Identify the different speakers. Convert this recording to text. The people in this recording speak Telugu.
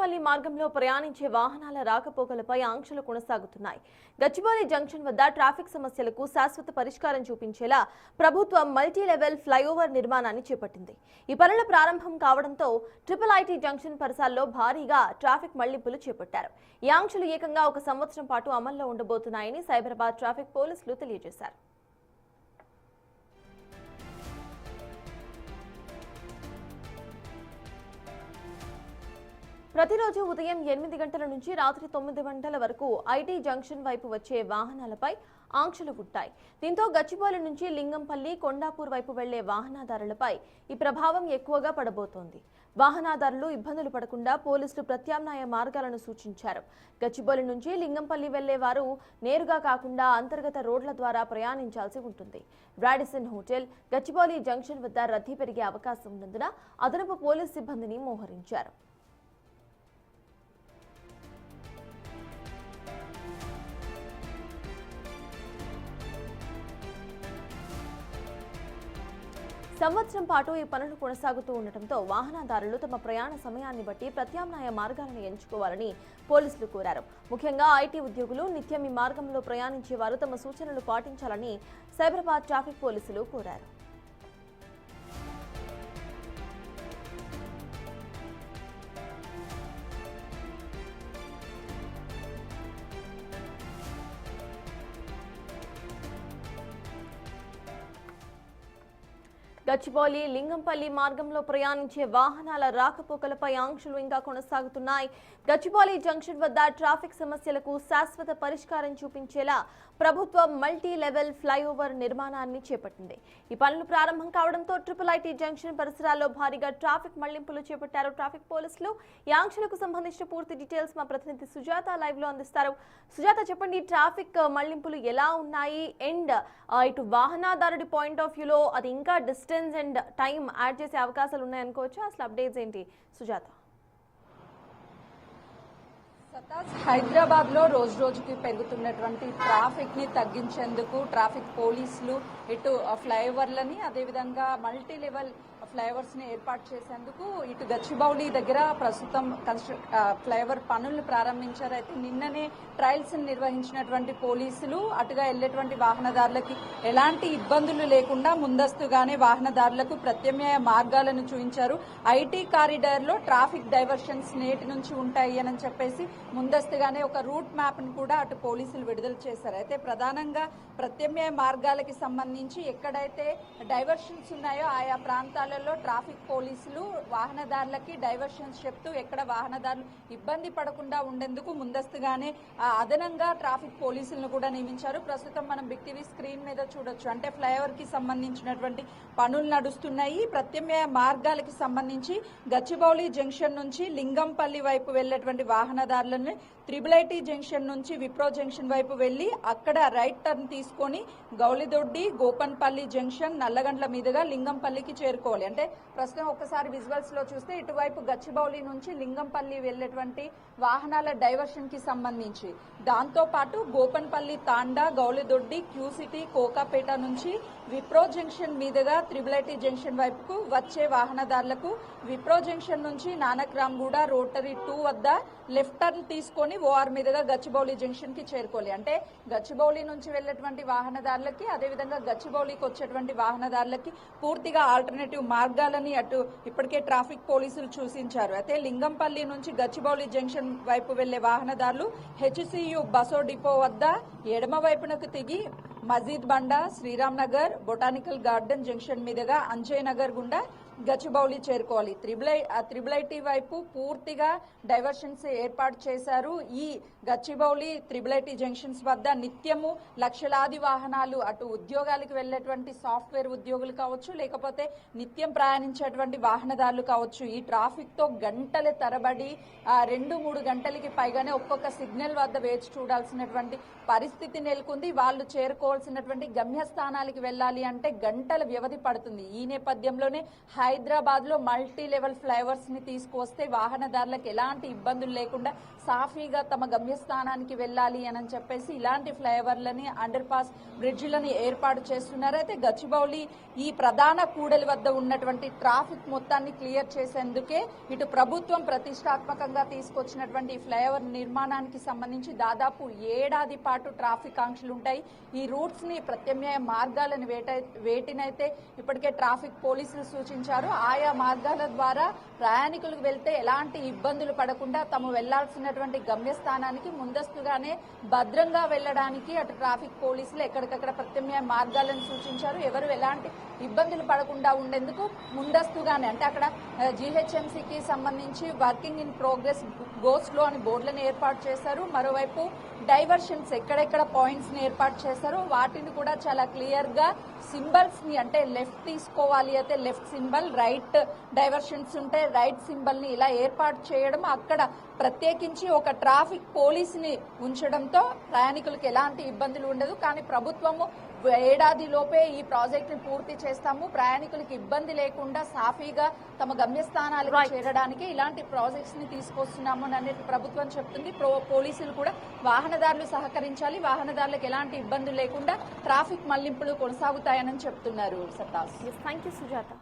Speaker 1: పల్లి మార్గంలో ప్రయాణించే వాహనాల రాకపోకలపై ఆంక్షలు కొనసాగుతున్నాయి. గచ్చిబౌలి జంక్షన్ వద్ద ట్రాఫిక్ సమస్యలకు శాశ్వత పరిష్కారం చూపించేలా ప్రభుత్వం మల్టీ లెవెల్ ఫ్లైఓవర్ నిర్మాణాన్ని చేపట్టింది. ఈ పనుల ప్రారంభం కావడంతో ఐఐటి జంక్షన్ పరిసరాల్లో భారీగా ట్రాఫిక్ మళ్లింపులు చేపట్టారు. ఈ ఆంక్షలు ఏకంగా 1 సంవత్సరం పాటు అమల్లో ఉండబోతున్నాయని సైబరాబాద్ ట్రాఫిక్ పోలీసులు తెలియజేశారు. ప్రతిరోజు ఉదయం 8 గంటల నుంచి రాత్రి 9 గంటల వరకు ఐటీ జంక్షన్ వైపు వచ్చే వాహనాలపై ఆంక్షలు ఉంటాయి. దీంతో గచ్చిబౌలి నుంచి లింగంపల్లి, కొండాపూర్ వైపు వెళ్లే వాహనదారులపై ఈ ప్రభావం ఎక్కువగా పడబోతోంది. వాహనదారులు ఇబ్బందులు పడకుండా పోలీసులు ప్రత్యామ్నాయ మార్గాలను సూచించారు. గచ్చిబౌలి నుంచి లింగంపల్లి వెళ్లే వారు నేరుగా కాకుండా అంతర్గత రోడ్ల ద్వారా ప్రయాణించాల్సి ఉంటుంది. రాడిసన్ హోటల్, గచ్చిబౌలి జంక్షన్ వద్ద రద్దీ పెరిగే అవకాశం ఉన్నందున అదనపు పోలీసు సిబ్బందిని మోహరించారు. సంవత్సరం పాటు ఈ పనులు కొనసాగుతూ ఉండటంతో వాహనదారులు తమ ప్రయాణ సమయాన్ని బట్టి ప్రత్యామ్నాయ మార్గాలను ఎంచుకోవాలని పోలీసులు కోరారు. ముఖ్యంగా ఐటీ ఉద్యోగులు నిత్యం ఈ మార్గంలో ప్రయాణించే వారు తమ సూచనలు పాటించాలని సైబరాబాద్ ట్రాఫిక్ పోలీసులు కోరారు. గచ్చిబౌలి, లింగంపల్లి మార్గంలో ప్రయాణించే వాహనాల రాకపోకలపై ఆంక్షలు ఇంకా కొనసాగుతున్నాయి. గచ్చిబౌలి జంక్షన్ వద్ద ట్రాఫిక్ సమస్యలకు శాశ్వత పరిష్కారం చూపించేలా ప్రభుత్వం మల్టీ లెవెల్ ఫ్లైఓవర్ నిర్మాణాన్ని చేపట్టింది. ఈ పనులు ప్రారంభం కావడంతో ఐఐటి జంక్షన్ పరిసరాల్లో భారీగా ట్రాఫిక్ మళ్లింపులు చేపట్టారు ట్రాఫిక్ పోలీసులు. ఈ ఆంక్షలకు సంబంధించిన పూర్తి డీటెయిల్స్ మా ప్రతినిధి సుజాత లైవ్ లో అందిస్తారు. సుజాత, చెప్పండి, ట్రాఫిక్ మళ్లింపులు ఎలా ఉన్నాయి అండ్ ఇటు వాహనదారుడి పాయింట్ ఆఫ్ వ్యూలో అది ఇంకా డిస్టెన్స్ అండ్ టైం యాడ్ చేసే అవకాశాలు ఉన్నాయనుకోవచ్చు. అసలు అప్డేట్స్ ఏంటి సుజాత?
Speaker 2: హైదరాబాద్ లో రోజు రోజుకి పెరుగుతున్నటువంటి ట్రాఫిక్ ని తగ్గించేందుకు ట్రాఫిక్ పోలీసులు ఇటు ఫ్లైఓవర్లని అదేవిధంగా మల్టీ లెవెల్ ఫ్లైఓవర్స్ ని ఏర్పాటు చేసేందుకు ఇటు గచ్చిబౌలి దగ్గర ప్రస్తుతం ఫ్లైఓవర్ పనులను ప్రారంభించారు. అయితే నిన్ననే ట్రయల్స్ నిర్వహించినటువంటి పోలీసులు అటుగా వెళ్లేటువంటి వాహనదారులకి ఎలాంటి ఇబ్బందులు లేకుండా ముందస్తుగానే వాహనదారులకు ప్రత్యామ్నాయ మార్గాలను చూపించారు. ఐటీ కారిడార్ లో ట్రాఫిక్ డైవర్షన్స్ నేటి నుంచి ఉంటాయి అని చెప్పేసి ముందస్తుగానే ఒక రూట్ మ్యాప్ ను కూడా అటు పోలీసులు విడుదల చేశారు. అయితే ప్రధానంగా ప్రత్యామ్నాయ మార్గాలకి సంబంధించి ఎక్కడైతే డైవర్షన్స్ ఉన్నాయో ఆయా ప్రాంతాలలో ట్రాఫిక్ పోలీసులు వాహనదారులకి డైవర్షన్స్ చెప్తూ ఎక్కడ వాహనదారులు ఇబ్బంది పడకుండా ఉండేందుకు ముందస్తుగానే అదనంగా ట్రాఫిక్ పోలీసులను కూడా నియమించారు. ప్రస్తుతం మనం బిగ్ టీవీ స్క్రీన్ మీద చూడొచ్చు. అంటే ఫ్లైఓవర్ కి సంబంధించినటువంటి పనులు నడుస్తున్నాయి. ప్రత్యామ్నాయ మార్గాలకి సంబంధించి గచ్చిబౌలి జంక్షన్ నుంచి లింగంపల్లి వైపు వెళ్లేటువంటి వాహనదారులను ఐఐటి జంక్షన్ నుంచి విప్రో జంక్షన్ వైపు వెళ్లి అక్కడ రైట్ టర్న్ తీసుకొని గౌలిదొడ్డి, గోపన్పల్లి జంక్షన్, నల్లగండ్ల మీదుగా లింగంపల్లికి చేరుకోవాలి. అంటే ప్రస్తుతం ఒక్కసారి విజువల్స్ లో చూస్తే ఇటువైపు గచ్చిబౌలి నుంచి లింగంపల్లి వెళ్లేటువంటి వాహనాల డైవర్షన్ కి సంబంధించి దాంతో పాటు గోపన్పల్లి, తాండా, గౌలిదొడ్డి, క్యూసిటీ, కోకాపేట నుంచి విప్రో జంక్షన్ మీదుగా ఐఐటి జంక్షన్ వైపుకు వచ్చే వాహనదారులకు విప్రో జంక్షన్ నుంచి నానక్రామ్గూడ రోటరీ 2 వద్ద లెఫ్ట్ టర్న్ తీసుకొని ఓఆర్ మీదుగా గచ్చిబౌలి జంక్షన్ కి చేరుకోవాలి. అంటే గచ్చిబౌలి నుంచి వెళ్లేటువంటి వాహనదారులకి అదేవిధంగా గచ్చిబౌలికి వచ్చేటువంటి వాహనదారులకి పూర్తిగా ఆల్టర్నేటివ్ మార్గాలని అటు ఇప్పటికే ట్రాఫిక్ పోలీసులు సూచించారు. అయితే లింగంపల్లి నుంచి గచ్చిబౌలి జంక్షన్ వైపు వెళ్లే వాహనదారులు హెచ్సియు బసో డిపో వద్ద ఎడమ వైపునకు దిగి Masjid Banda, Sriram Nagar, botanical garden junction మీదుగా అంజయ్ నగర్ గుండా గచ్చిబౌలి చేరుకోవాలి. ఐఐటి వైపు పూర్తిగా డైవర్షన్స్ ఏర్పాటు చేశారు. ఈ గచ్చిబౌలి ఐఐటి జంక్షన్స్ వద్ద నిత్యము లక్షలాది వాహనాలు అటు ఉద్యోగాలకు వెళ్లేటువంటి సాఫ్ట్వేర్ ఉద్యోగులు కావచ్చు, లేకపోతే నిత్యం ప్రయాణించేటువంటి వాహనదారులు కావచ్చు. ఈ ట్రాఫిక్ తో గంటల తరబడి 2-3 గంటలకి పైగానే ఒక్కొక్క సిగ్నల్ వద్ద వేచి చూడాల్సినటువంటి పరిస్థితి నెలకొంది. వాళ్ళు చేరుకోవాల్సినటువంటి గమ్యస్థానాలకు వెళ్లాలి అంటే గంటల వ్యవధి పడుతుంది. ఈ నేపథ్యంలోనే హైదరాబాద్ లో మల్టీ లెవెల్ ఫ్లైఓవర్స్ ని తీసుకువస్తే వాహనదారులకు ఎలాంటి ఇబ్బందులు లేకుండా సాఫీగా తమ గమ్యస్థానానికి వెళ్ళాలి అని చెప్పేసి ఇలాంటి ఫ్లైఓవర్లని అండర్ పాస్ బ్రిడ్జిలని ఏర్పాటు చేస్తున్నారు. అయితే గచ్చిబౌలి ఈ ప్రధాన కూడలి వద్ద ఉన్నటువంటి ట్రాఫిక్ మొత్తాన్ని క్లియర్ చేసేందుకే ఇటు ప్రభుత్వం ప్రతిష్టాత్మకంగా తీసుకొచ్చినటువంటి ఈ ఫ్లైఓవర్ నిర్మాణానికి సంబంధించి దాదాపు ఏడాది పాటు ట్రాఫిక్ ఆంక్షలు ఉంటాయి. ఈ రూట్స్ ని ప్రత్యామ్నాయ మార్గాలను వేటినైతే ఇప్పటికే ట్రాఫిక్ పోలీసులు సూచించారు. ఆయా మార్గాల ద్వారా ప్రయాణికులకు వెళ్తే ఎలాంటి ఇబ్బందులు పడకుండా తాము వెళ్లాల్సినటువంటి గమ్యస్థానానికి ముందస్తుగానే భద్రంగా వెళ్లడానికి అటు ట్రాఫిక్ పోలీసులు ఎక్కడికక్కడ ప్రత్యామ్నాయ మార్గాలను సూచించారు. ఎవరు ఎలాంటి ఇబ్బందులు పడకుండా ఉండేందుకు ముందస్తుగానే అంటే అక్కడ జీహెచ్ఎంసీకి సంబంధించి working in progress go slow అని బోర్డులను ఏర్పాటు చేశారు. మరోవైపు డైవర్షన్స్ ఎక్కడెక్కడ పాయింట్స్ ని ఏర్పాటు చేశారో వాటిని కూడా చాలా క్లియర్ గా సింబల్స్ ని అంటే లెఫ్ట్ తీసుకోవాలి అయితే లెఫ్ట్ సింబల్, రైట్ డైవర్షన్స్ ఉంటే రైట్ సింబల్ ని ఇలా ఏర్పాటు చేయడం, అక్కడ ప్రత్యేకించి ఒక ట్రాఫిక్ పోలీస్ ని ఉంచడంతో ప్రయాణికులకు ఎలాంటి ఇబ్బందులు ఉండదు. కానీ ప్రభుత్వము ఏడాది లోపే ఈ ప్రాజెక్ట్ ని పూర్తి చేస్తాము, ప్రయాణికులకు ఇబ్బంది లేకుండా సాఫీగా తమ గమ్యస్థానాలకు చేరడానికి ఇలాంటి ప్రాజెక్ట్స్ ని తీసుకొస్తున్నాము అనేది ప్రభుత్వం చెప్తుంది. పోలీసులు కూడా వాహనదారులు సహకరించాలి, వాహనదారులకు ఎలాంటి ఇబ్బందులు లేకుండా ట్రాఫిక్ మళ్లింపులు కొనసాగుతాయని చెప్తున్నారు. సత్తాస్.
Speaker 1: Thank you Sujatha.